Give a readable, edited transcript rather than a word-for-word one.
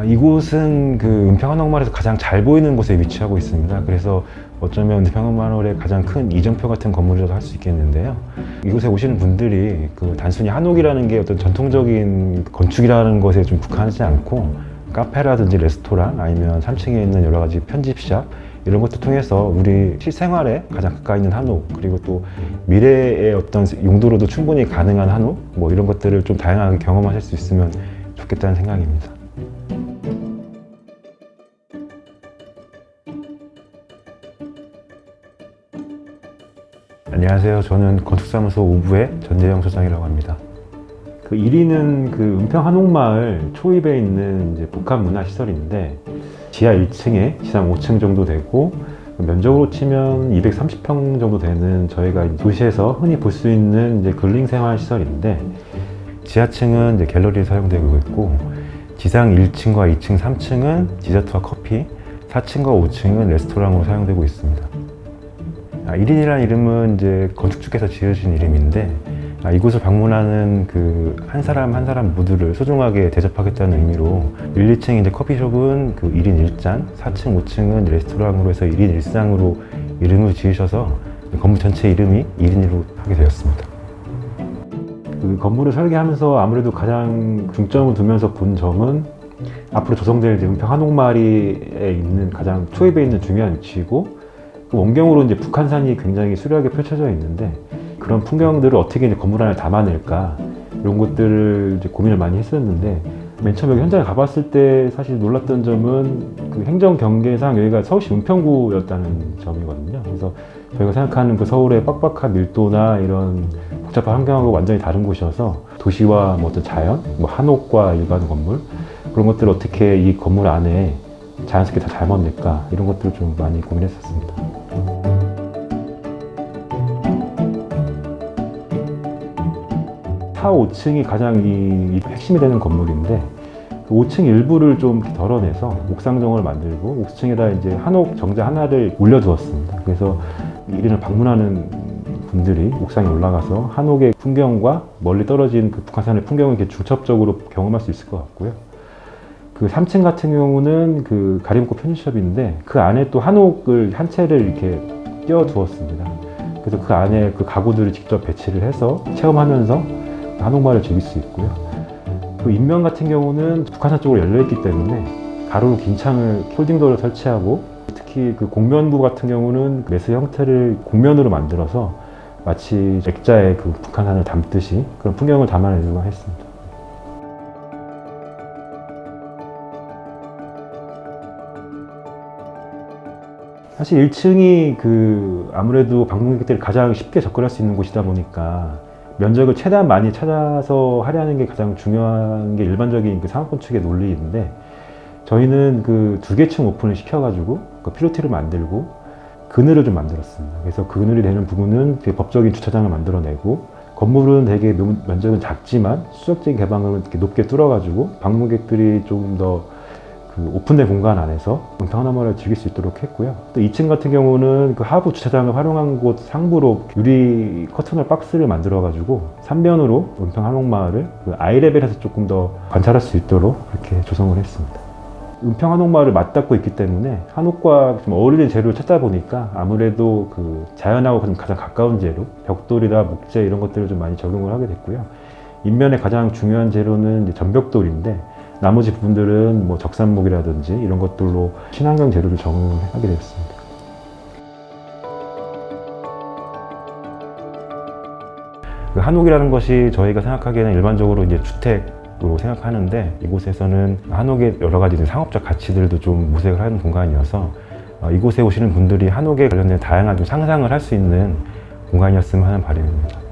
이곳은 그 은평 한옥마을에서 가장 잘 보이는 곳에 위치하고 있습니다. 그래서 어쩌면 은평 한옥마을의 가장 큰 이정표 같은 건물이라고 할 수 있겠는데요. 이곳에 오시는 분들이 그 단순히 한옥이라는 게 어떤 전통적인 건축이라는 것에 좀 국한하지 않고 카페라든지 레스토랑 아니면 3층에 있는 여러 가지 편집샵 이런 것도 통해서 우리 실생활에 가장 가까이 있는 한옥, 그리고 또 미래의 어떤 용도로도 충분히 가능한 한옥, 뭐 이런 것들을 좀 다양하게 경험하실 수 있으면 좋겠다는 생각입니다. 안녕하세요. 저는 건축사무소 오부의 전재영 소장이라고 합니다. 그 1위는 그 은평 한옥마을 초입에 있는 이제 복합문화시설인데 지하 1층에 지상 5층 정도 되고 면적으로 치면 230평 정도 되는 저희가 도시에서 흔히 볼 수 있는 이제 근린 생활 시설인데 지하층은 이제 갤러리에 사용되고 있고 지상 1층과 2층, 3층은 디저트와 커피, 4층과 5층은 레스토랑으로 사용되고 있습니다. 1인이라는 이름은 이제 건축주께서 지으신 이름인데 이곳을 방문하는 그 한 사람 한 사람 모두를 소중하게 대접하겠다는 의미로 1, 2층 이제 커피숍은 그 1인 1잔, 4층, 5층은 레스토랑으로 해서 1인 1상으로 이름을 지으셔서 건물 전체 이름이 1인으로 하게 되었습니다. 그 건물을 설계하면서 아무래도 가장 중점을 두면서 본 점은 앞으로 조성될 은평 한옥마을에 있는 가장 초입에 있는 중요한 위치이고 그 원경으로 이제 북한산이 굉장히 수려하게 펼쳐져 있는데 그런 풍경들을 어떻게 이제 건물 안에 담아낼까 이런 것들을 이제 고민을 많이 했었는데 맨 처음 여기 현장에 가봤을 때 사실 놀랐던 점은 그 행정 경계상 여기가 서울시 은평구였다는 점이거든요. 그래서 저희가 생각하는 그 서울의 빡빡한 밀도나 이런 복잡한 환경하고 완전히 다른 곳이어서 도시와 뭐 어떤 자연, 뭐 한옥과 일반 건물 그런 것들을 어떻게 이 건물 안에 자연스럽게 다 담아낼까 이런 것들을 좀 많이 고민했었습니다. 4, 5층이 가장 이 핵심이 되는 건물인데 그 5층 일부를 좀 덜어내서 옥상정을 만들고 5층에다 이제 한옥 정자 하나를 올려두었습니다. 그래서 이리를 방문하는 분들이 옥상에 올라가서 한옥의 풍경과 멀리 떨어진 그 북한산의 풍경을 이렇게 중첩적으로 경험할 수 있을 것 같고요. 그 3층 같은 경우는 그 가림꽃 편집숍인데 그 안에 또 한옥을 한 채를 이렇게 띄워두었습니다. 그래서 그 안에 그 가구들을 직접 배치를 해서 체험하면서 한옥마을을 즐길 수 있고요. 그 인면 같은 경우는 북한산 쪽으로 열려있기 때문에 가로로 긴 창을 폴딩도어를 설치하고 특히 그 공면부 같은 경우는 메스 형태를 곡면으로 만들어서 마치 액자에 그 북한산을 담듯이 그런 풍경을 담아내려고 했습니다. 사실 1층이 그 아무래도 방문객들이 가장 쉽게 접근할 수 있는 곳이다 보니까 면적을 최대한 많이 찾아서 하려는 게 가장 중요한 게 일반적인 그 상업건축의 논리인데 저희는 그 2개 층 오픈을 시켜가지고 그 피로티를 만들고 그늘을 좀 만들었습니다. 그래서 그늘이 되는 부분은 법적인 주차장을 만들어내고 건물은 되게 면적은 작지만 수적적인 개방을 이렇게 높게 뚫어가지고 방문객들이 조금 더 그 오픈된 공간 안에서 은평 한옥마을을 즐길 수 있도록 했고요. 또 2층 같은 경우는 그 하부 주차장을 활용한 곳 상부로 유리 커튼홀 박스를 만들어가지고 3면으로 은평 한옥마을을 그 아이레벨에서 조금 더 관찰할 수 있도록 이렇게 조성을 했습니다. 은평 한옥마을을 맞닿고 있기 때문에 한옥과 좀 어울리는 재료를 찾다 보니까 아무래도 그 자연하고 가장 가까운 재료, 벽돌이나 목재 이런 것들을 좀 많이 적용을 하게 됐고요. 인면의 가장 중요한 재료는 이제 전벽돌인데 나머지 부분들은 뭐 적산목이라든지 이런 것들로 친환경 재료를 적용하게 되었습니다. 그 한옥이라는 것이 저희가 생각하기에는 일반적으로 이제 주택으로 생각하는데 이곳에서는 한옥의 여러 가지 상업적 가치들도 좀 모색을 하는 공간이어서 이곳에 오시는 분들이 한옥에 관련된 다양한 좀 상상을 할 수 있는 공간이었으면 하는 바람입니다.